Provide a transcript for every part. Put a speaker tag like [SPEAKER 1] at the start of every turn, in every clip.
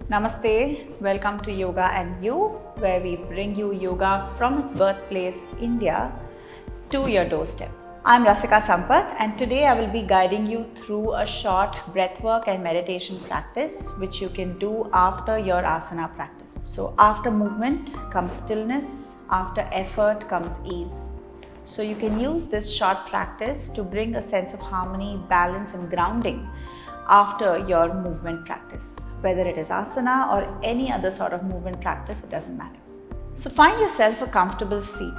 [SPEAKER 1] Namaste, welcome to Yoga and You, where we bring you yoga from its birthplace, India, to your doorstep. I'm Rasika and today I will be guiding you through a short breathwork and meditation practice which you can do after your asana practice. So after movement comes stillness, after effort comes ease. So you can use this short practice to bring a sense of harmony, balance and grounding after your movement practice. Whether it is asana or any other sort of movement practice, it doesn't matter. So find yourself a comfortable seat.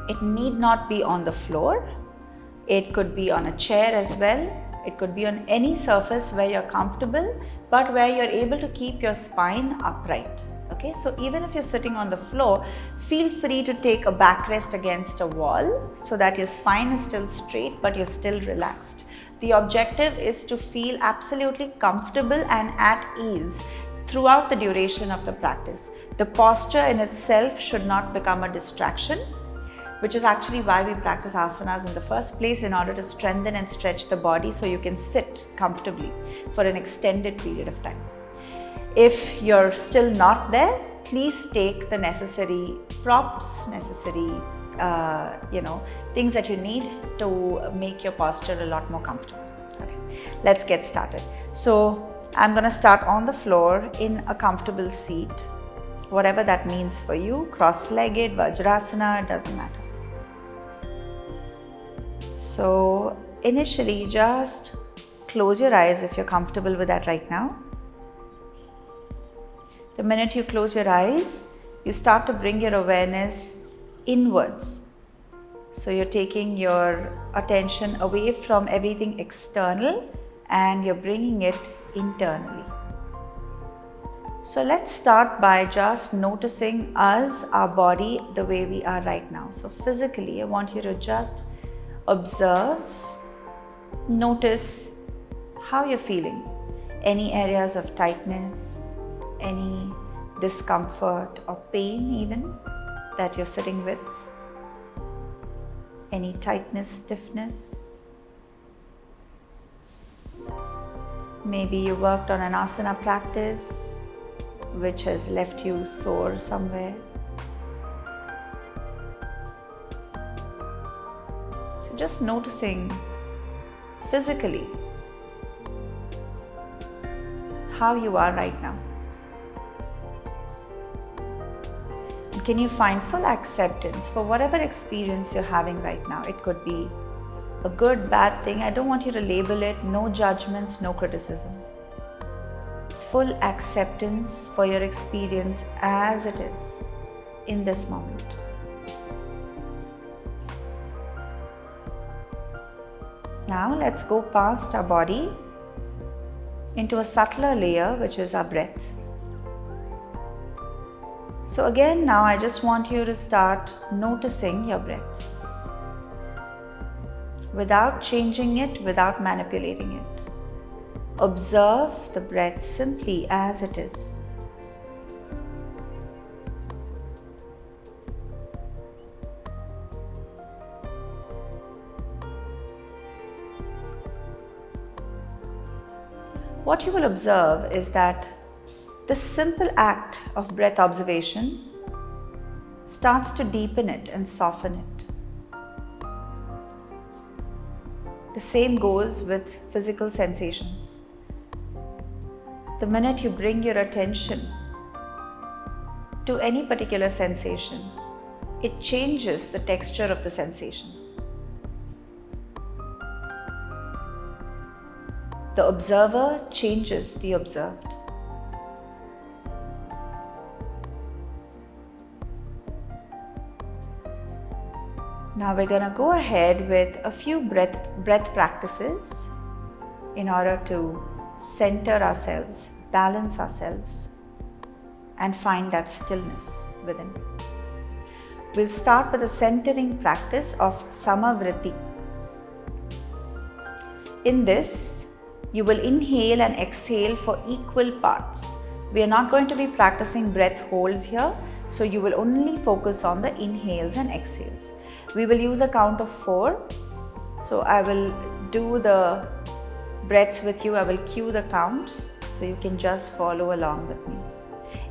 [SPEAKER 1] It need not be on the floor. It could be on a chair as well. It could be on any surface where you're comfortable, but where you're able to keep your spine upright. Okay, so even if you're sitting on the floor, feel free to take a backrest against a wall so that your spine is still straight, but you're still relaxed. The objective is to feel absolutely comfortable and at ease throughout the duration of the practice. The posture in itself should not become a distraction, which is actually why we practice asanas in the first place, in order to strengthen and stretch the body so you can sit comfortably for an extended period of time. If you're still not there, please take the necessary props, necessary things that you need to make your posture a lot more comfortable. Okay, let's get started. So I'm going to start on the floor in a comfortable seat, whatever that means for you, cross-legged, vajrasana, it doesn't matter. So initially just close your eyes if you're comfortable with that right now. The minute you close your eyes, you start to bring your awareness inwards. So you're taking your attention away from everything external and you're bringing it internally. So let's start by just noticing us, our body, the way we are right now. So physically, I want you to just observe, notice how you're feeling. Any areas of tightness, any discomfort or pain even that you're sitting with. Any tightness, stiffness. Maybe you worked on an asana practice which has left you sore somewhere. So just noticing physically how you are right now. Can you find full acceptance for whatever experience you're having right now? It could be a good, bad thing. I don't want you to label it. No judgments, no criticism. Full acceptance for your experience as it is in this moment. Now let's go past our body into a subtler layer, which is our breath. So again, now I just want you to start noticing your breath without changing it, without manipulating it. Observe the breath simply as it is. What you will observe is that this simple act of breath observation starts to deepen it and soften it. The same goes with physical sensations. The minute you bring your attention to any particular sensation, it changes the texture of the sensation. The observer changes the observed. Now we're going to go ahead with a few breath practices in order to center ourselves, balance ourselves, and find that stillness within. We'll start with a centering practice of Samavritti. In this, you will inhale and exhale for equal parts. We are not going to be practicing breath holds here, so you will only focus on the inhales and exhales. We will use a count of 4. So I will do the breaths with you. I will cue the counts. So you can just follow along with me.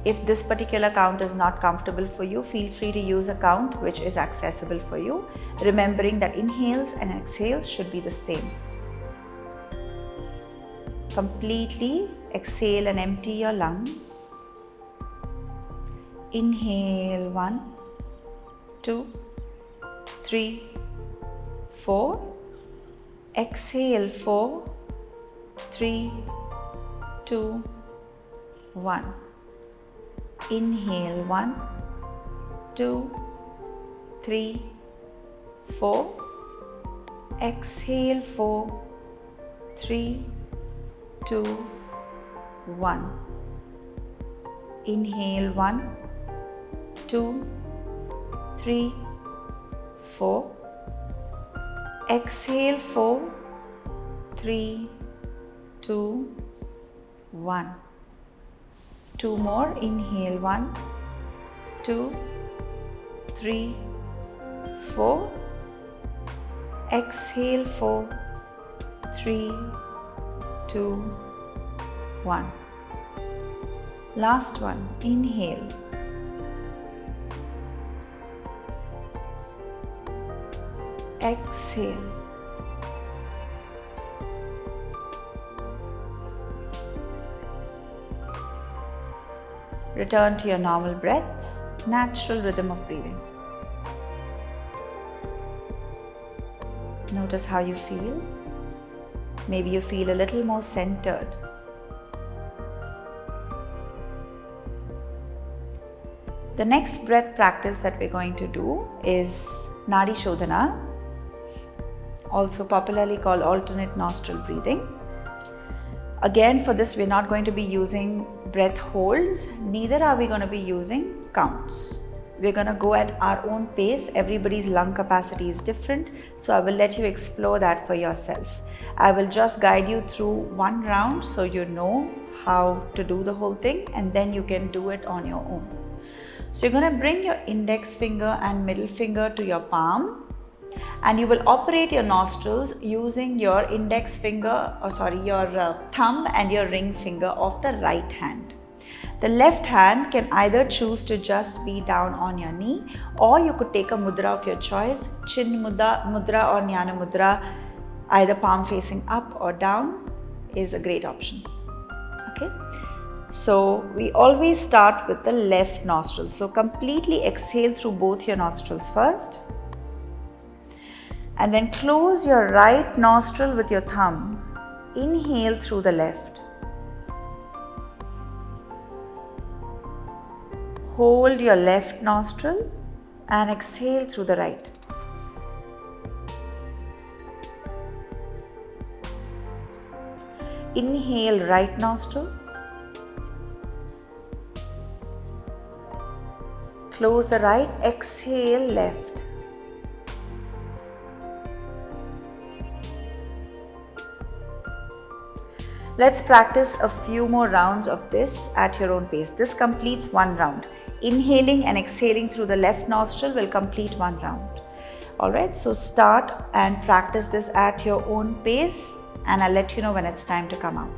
[SPEAKER 1] If this particular count is not comfortable for you, feel free to use a count which is accessible for you, remembering that inhales and exhales should be the same. Completely exhale and empty your lungs. Inhale 1, 2, 3, 4. Exhale 4, 3, 2, 1. Inhale 1, 2, 3, 4. Exhale 4, 3, 2, 1. Inhale 1, 2, 3, 4. Exhale 4, 3, 2, 1. Two more. Inhale 1, 2, 3, 4. Exhale 4, 3, 2, 1. Last one. Inhale. Exhale. Return to your normal breath, natural rhythm of breathing. Notice how you feel. Maybe you feel a little more centered. The next breath practice that we're going to do is Nadi Shodhana, also popularly called alternate nostril breathing. Again, for this, we're not going to be using breath holds, neither are we going to be using counts. We're going to go at our own pace. Everybody's lung capacity is different, so I will let you explore that for yourself. I will just guide you through one round so you know how to do the whole thing, and then you can do it on your own. So you're going to bring your index finger and middle finger to your palm, and you will operate your nostrils using your index finger, your thumb and your ring finger of the right hand. The left hand can either choose to just be down on your knee, or you could take a mudra of your choice, chin mudra or jnana mudra, either palm facing up or down is a great option. Okay. So we always start with the left nostril. So completely exhale through both your nostrils first. And then close your right nostril with your thumb. Inhale through the left. Hold your left nostril and exhale through the right. Inhale right nostril. Close the right, exhale left. Let's practice a few more rounds of this at your own pace. This completes one round. Inhaling and exhaling through the left nostril will complete one round. Alright, so start and practice this at your own pace, and I'll let you know when it's time to come out.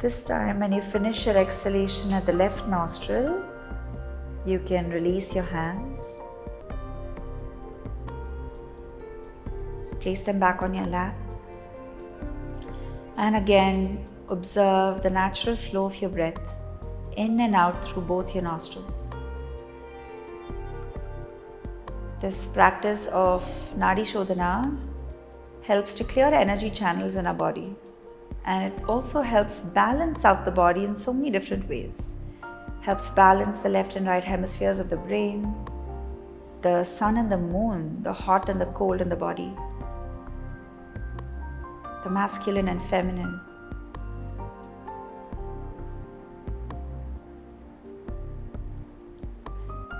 [SPEAKER 1] This time, when you finish your exhalation at the left nostril, you can release your hands. Place them back on your lap. And again, observe the natural flow of your breath in and out through both your nostrils. This practice of Nadi Shodhana helps to clear energy channels in our body. And it also helps balance out the body in so many different ways. Helps balance the left and right hemispheres of the brain, the sun and the moon, the hot and the cold in the body, the masculine and feminine.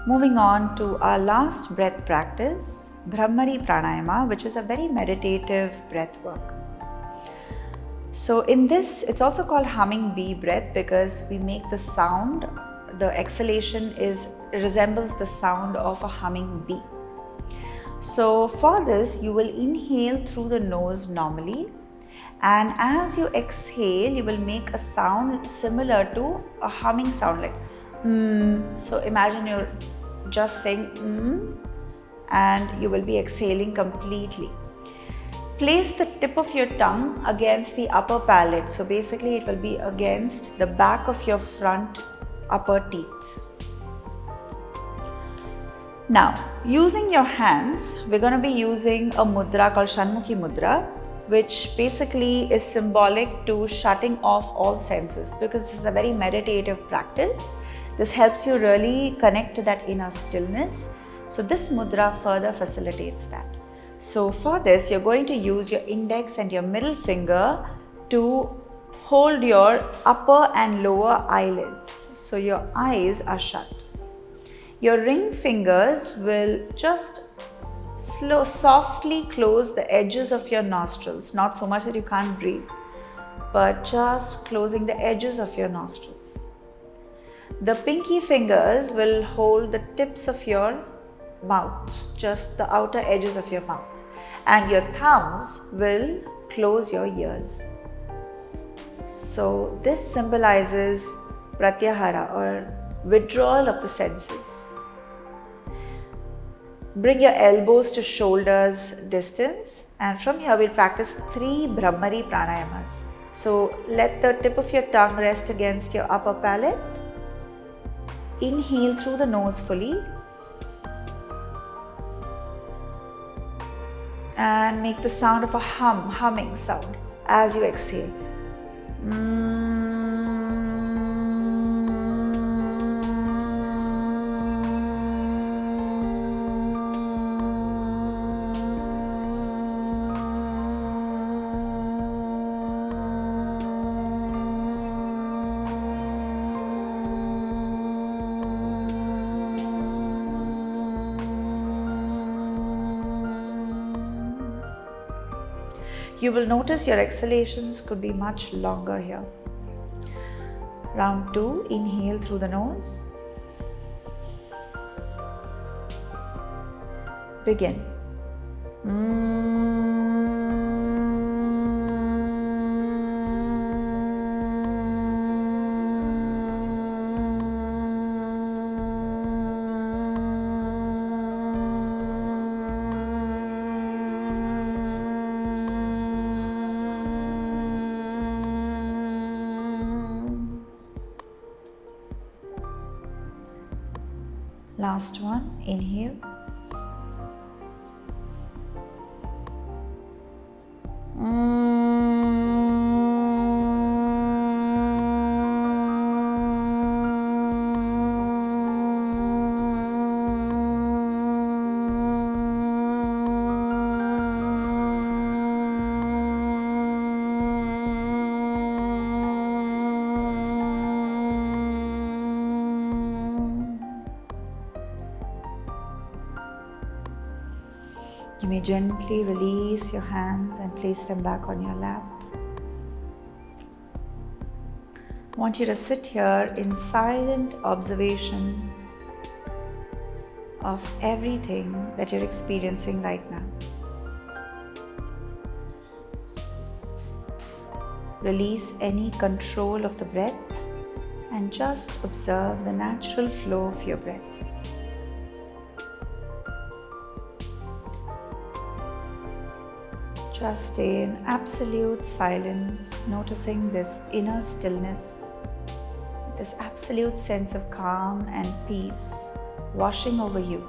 [SPEAKER 1] Moving on to our last breath practice, Bhramari Pranayama, which is a very meditative breath work. So in this, it's also called humming bee breath because we make the sound, the exhalation resembles the sound of a humming bee. So for this, you will inhale through the nose normally, and as you exhale, you will make a sound similar to a humming sound, like So imagine you're just saying and you will be exhaling completely. Place the tip of your tongue against the upper palate. So basically it will be against the back of your front upper teeth. Now, using your hands, we're going to be using a mudra called Shanmukhi Mudra, which basically is symbolic to shutting off all senses, because this is a very meditative practice. This helps you really connect to that inner stillness. So this mudra further facilitates that. So for this, you're going to use your index and your middle finger to hold your upper and lower eyelids. So your eyes are shut. Your ring fingers will just softly close the edges of your nostrils. Not so much that you can't breathe, but just closing the edges of your nostrils. The pinky fingers will hold the tips of your mouth, just the outer edges of your mouth. And your thumbs will close your ears. So this symbolizes pratyahara, or withdrawal of the senses. Bring your elbows to shoulders distance, and from here we'll practice 3 Bhramari Pranayamas. So let the tip of your tongue rest against your upper palate. Inhale through the nose fully and make the sound of a humming sound as you exhale. You will notice your exhalations could be much longer here. Round 2, inhale through the nose. Begin. Last one, inhale. You may gently release your hands and place them back on your lap. I want you to sit here in silent observation of everything that you're experiencing right now. Release any control of the breath and just observe the natural flow of your breath. Just stay in absolute silence, noticing this inner stillness, this absolute sense of calm and peace washing over you.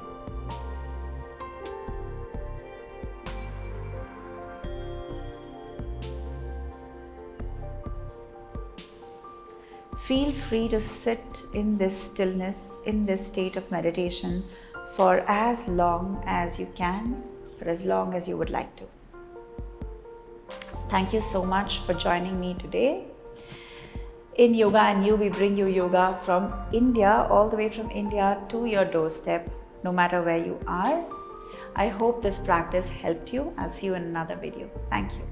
[SPEAKER 1] Feel free to sit in this stillness, in this state of meditation for as long as you can, for as long as you would like to. Thank you so much for joining me today. In Yoga and You, we bring you yoga from India, all the way from India to your doorstep, no matter where you are. I hope this practice helped you. I'll see you in another video. Thank you.